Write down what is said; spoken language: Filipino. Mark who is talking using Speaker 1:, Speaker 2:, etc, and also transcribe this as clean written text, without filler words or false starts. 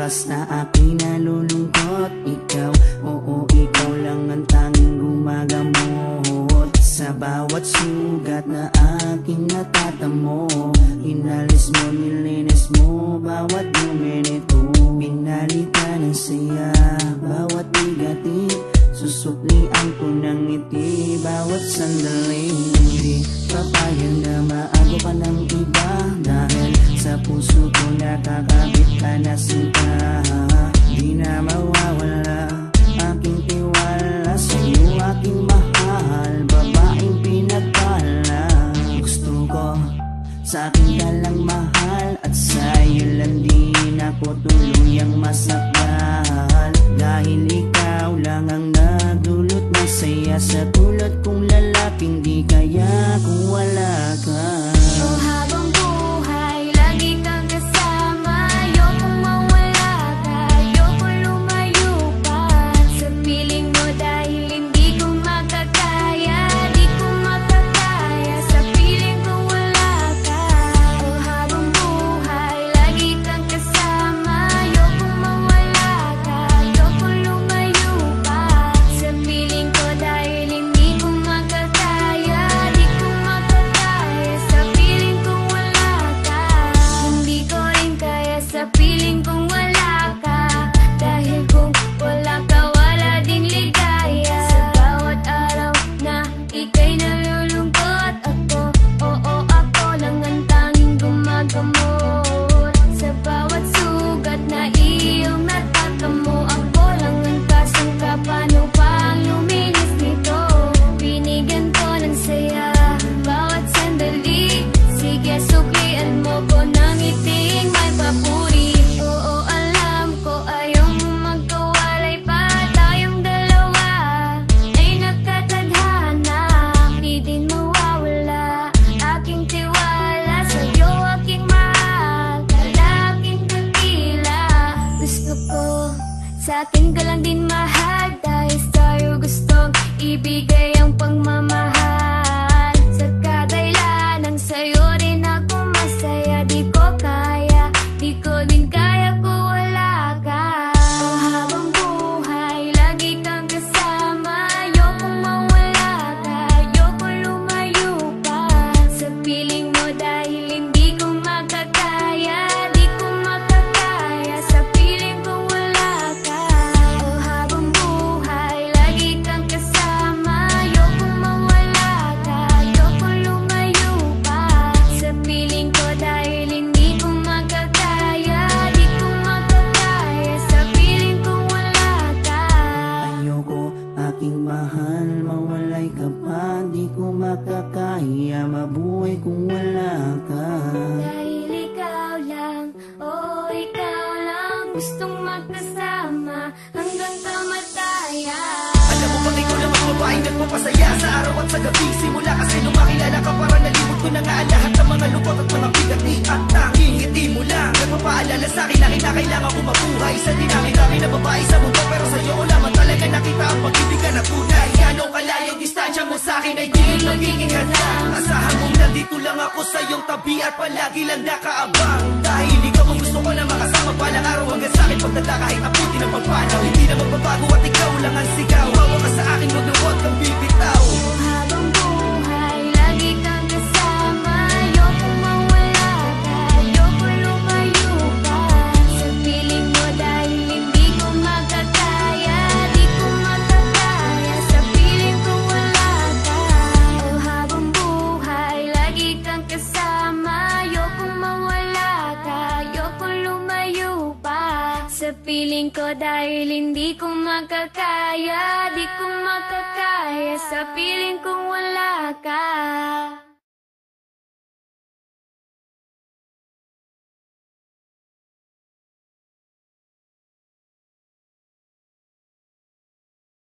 Speaker 1: oras na aking nalulungkot. Ikaw, oo, ikaw lang ang tanging gumagamot sa bawat sugat na aking natatamo. Inalis mo, nilinis mo bawat minute. Pinalitan ng saya bawat bigatin. Susuklian ko ng ngiti bawat sandali. Hindi papayag na maago ka ng iba, dahil sa puso ko nakakabit ka na sinta. Di na mawawala aking tiwala sa'yo, aking mahal, babaeng pinagpala. Gusto ko sa akin ka lang mahal, at sa'yo lang din ako tuluyang masakal. Dahil ikaw lang ang nagdulot ng saya sa tulad kong lalaping di kaya kung wala ka.
Speaker 2: Oh, habang buhay, lagi kang kasama. Ayokong mawala ka, ayokong lumayo pa sa piling mo, dahil hindi ko makakaya, di ko makakaya sa piling ko wala ka. Oh, habang buhay, lagi kang kasama. Ayokong mawala ka, ayokong lumayo pa sa piling ko, dahil hindi ko makakaya, di ko makakaya sa piling kong wala ka. Hindi ko rin kaya sa piling kong wala ka, dahil kung wala ka, wala ding ligaya. Sa bawat araw na ika'y nalulungkot, ako, oo, ako lang ang tanging gumagamot sa bawat sugat na iyong natatamo. Ako lang ang kasangka, paano pang luminis nito? Binigyan ko ng saya bawat sandali. Sige, suklian mo ko ng ngiting may papuri. Oo, alam ko ayaw mo magkawalay pa, tayong dalawa ay nagkatadhana. Di din mawawala aking tiwala sa'yo, aking mahal, lalaking dakila. Gusto ko sa akin ka lang din mahal, dahil sa'yo gustong ibigay ang pagmamahal. Sa kadailan ng sa'yo rin ako masaya. Di ko kaya, di ko din kaya kung wala ka. Oh, habang buhay, lagi kang kasama. Ayokong mawala ka, ayokong lumayo pa sa piling mo, dahil hindi ko makakaya, di ko makakaya sa piling ko wala ka. Oh, habang buhay, lagi kang kasama. Ayokong mawala ka, ayokong lumayo pa sa piling ko, dahil hindi ko makakaya, di ko makakaya sa piling ko wala ka.
Speaker 1: Ayoko, aking mahal, mawalay ka pa. Di ko makakaya mabuhay kung wala ka.
Speaker 2: Dahil ikaw lang, oh ikaw lang, gustong magkasama hanggang kamatayan.
Speaker 3: Alam mo bang ikaw lang ang babaeng nagpapasaya sa araw at sa gabi? Simula kasi nung makilala ka, para nalimot ko na nga ang lahat ng mga lungkot at mga bigat ni at tanging ngiti mo lang nagpapaalala sa'kin na kinakailangan ko mabuhay sa dinami-dami na babae sa mundo. Pero sa'yo ko lamang talaga nakita ang pag-ibig ka na tunay. Gano'ng kalayong distansya mo sa'kin ay di magiging handa. Asahan mong nandito lang ako sa iyong tabi at palagi lang nakaabang, dahil ikaw ang gusto ko na makasama balang araw hanggang sa'kin pagdala kahit abutin ang pagpanaw. Hindi na magbabago at ikaw lang ang sigaw. Hawa ka sa akin, wag na huwag kang bibitaw.
Speaker 2: Oh, habang buhay, lagi kang kasama. Ayokong mawala ka, ayokong lumayo pa sa piling mo, dahil hindi ko makakaya, di ko makakaya sa piling ko wala ka. Oh, habang buhay, lagi kang kasama. Ayokong mawala ka, ayokong lumayo pa sa piling ko, dahil hindi ko makakaya, di ko makakaya sa piling kong wala